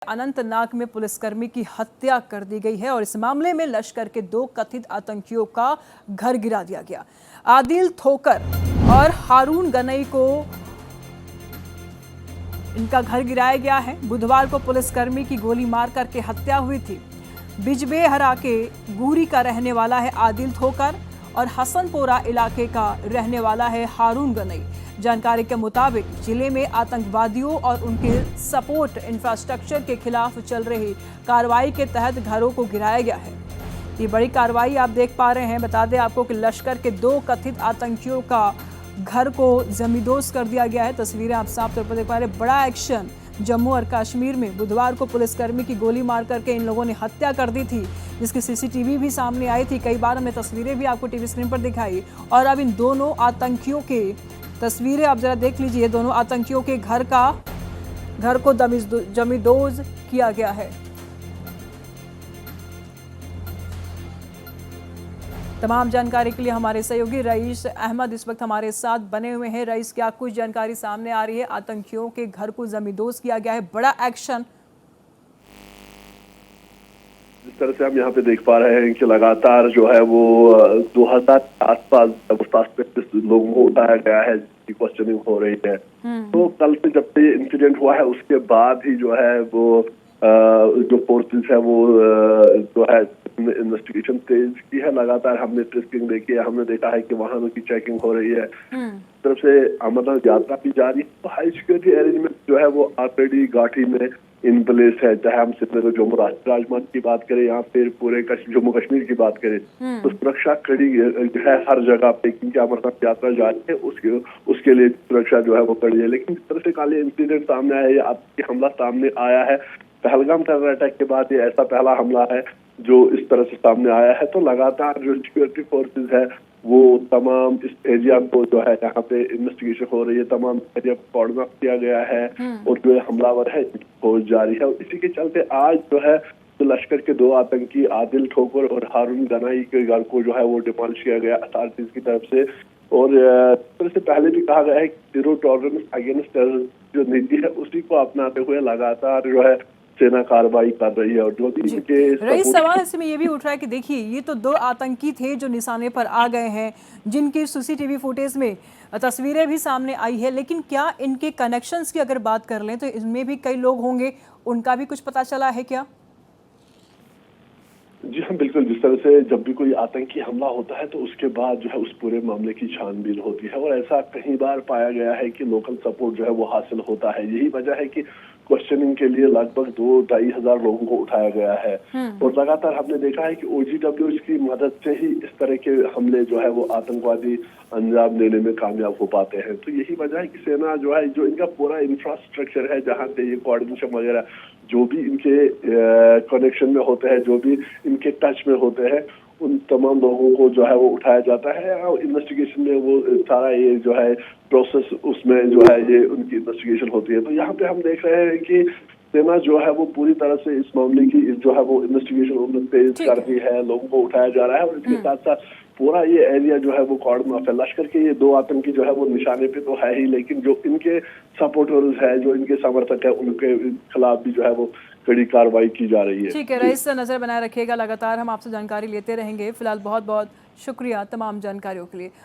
अनंतनाग में पुलिसकर्मी की हत्या कर दी गई है और इस मामले में लश्कर के 2 कथित आतंकियों का घर गिरा दिया गया। आदिल थोकर और हारून गनई को इनका घर गिराया गया है। बुधवार को पुलिसकर्मी की गोली मार करके हत्या हुई थी। बिजबेहरा के गूरी का रहने वाला है आदिल थोकर और हसनपोरा इलाके का रहने वाला है हारून गनई। जानकारी के मुताबिक जिले में आतंकवादियों और उनके सपोर्ट इंफ्रास्ट्रक्चर के खिलाफ चल रही कार्रवाई के तहत घरों को गिराया गया है। ये बड़ी कार्रवाई आप देख पा रहे हैं। बता दें आपको कि लश्कर के 2 कथित आतंकियों का घर को जमींदोज कर दिया गया है। तस्वीरें आप साफ तौर पर देख पा रहे हैं। बड़ा एक्शन जम्मू और कश्मीर में बुधवार को पुलिसकर्मी की गोली मार करके इन लोगों ने हत्या कर दी थी, जिसकी सीसीटीवी भी सामने आई थी। कई बार हमने तस्वीरें भी आपको टीवी स्क्रीन पर दिखाई और अब इन दोनों आतंकियों के तस्वीरें आप जरा देख लीजिए। दोनों आतंकियों के घर को जमींदोज किया गया है। तमाम जानकारी के लिए हमारे सहयोगी रईस अहमद इस वक्त हमारे साथ बने हुए हैं। रईस, क्या कुछ जानकारी सामने आ रही है? आतंकियों के घर को जमींदोज किया गया है, बड़ा एक्शन। जिस तरह से हम यहाँ पे देख पा रहे हैं कि लगातार जो है वो 2000 के आसपास लोगों को उठाया गया है, जिसकी क्वेश्चनिंग हो रही है। तो कल से जब से ये इंसिडेंट हुआ है उसके बाद ही जो है वो जो फोर्सेस है वो जो है इन्वेस्टिगेशन तेज की है। लगातार हमने ट्रेसिंग देखी है, हमने देखा है कि वाहनों की चेकिंग हो रही है। तरफ से अमरनाथ यात्रा भी जारी है। तो हाई सिक्योरिटी अरेंजमेंट जो है वो ऑलरेडी घाटी में इन प्लेस है। चाहे हम श्रीनगर जम्मू राष्ट्रीय राजमार्ग की बात करें या फिर पूरे जम्मू कश्मीर की बात करें तो सुरक्षा कड़ी जो है हर जगह पे, क्योंकि अमरनाथ यात्रा जारी है उसके लिए सुरक्षा जो है वो कड़ी है। लेकिन जिस तरह से कल इंसिडेंट सामने आया है, आतंकी हमला सामने आया है, पहलगाम टेरर अटैक के बाद ये ऐसा पहला हमला है जो इस तरह से सामने आया है। तो लगातार जो सिक्योरिटी फोर्सेज है वो तमाम इस एरिया को जो है यहाँ पे इन्वेस्टिगेशन हो रही है, तमाम एरिया को कॉर्डन ऑफ किया गया है और जो हमलावर है खोज जारी है। और इसी के चलते आज जो है तो लश्कर के 2 आतंकी आदिल ठोकर और हारून गनाई के घर को जो है वो डिमोलिश किया गया अथॉरिटीज की तरफ से। और इस तरह से पहले भी कहा गया है कि जीरो टॉलरेंस अगेंस्ट टेरर जो नीति है उसी को अपनाते हुए लगातार जो है सेना कार्रवाई कर रही है। और जो भी इनके रईस, सवाल इसमें ये भी उठ रहा है कि देखिए ये तो 2 आतंकी थे जो निशाने पर आ गए हैं, जिनकी सीसीटीवी फुटेज में तस्वीरें भी सामने आई है, लेकिन क्या इनके कनेक्शंस की अगर बात कर लें तो इनमें भी कई लोग होंगे, उनका भी कुछ पता चला है क्या? जी हाँ, बिल्कुल। जिस तरह से जब भी कोई आतंकी हमला होता है तो उसके बाद जो है उस पूरे मामले की छानबीन होती है और ऐसा कई बार पाया गया है कि लोकल सपोर्ट जो है वो हासिल होता है। यही वजह है कि क्वेश्चनिंग के लिए लगभग 2-2.5 हजार लोगों को उठाया गया है। और लगातार हमने देखा है कि OGWs की मदद से ही इस तरह के हमले जो है वो आतंकवादी अंजाम देने में कामयाब हो पाते हैं। तो यही वजह है कि सेना जो है जो इनका पूरा इंफ्रास्ट्रक्चर है, जहाँ पे ये कोऑर्डिनेशन वगैरह जो भी इनके कनेक्शन में होते हैं, जो भी इनके टच में होते हैं, उन तमाम लोगों को जो है वो उठाया जाता है और इन्वेस्टिगेशन में वो सारा ये जो है प्रोसेस उसमें जो है ये उनकी इन्वेस्टिगेशन होती है। तो यहाँ पे हम देख रहे हैं कि सेना जो है वो पूरी तरह से इस मामले की जो है वो इन्वेस्टिगेशन तेज कर रही है, लोगों को उठाया जा रहा है और इसके साथ साथ पूरा ये एरिया जो है वो कॉर्डन ऑफ है। लश्कर के ये 2 आतंकी जो है वो निशाने पे तो है ही, लेकिन जो इनके सपोर्टर्स है, जो इनके समर्थक है, उनके खिलाफ भी जो है वो कड़ी कार्रवाई की जा रही है। ठीक है रईस, नजर बनाए रखिएगा, लगातार हम आपसे जानकारी लेते रहेंगे। फिलहाल बहुत बहुत शुक्रिया तमाम जानकारियों के लिए।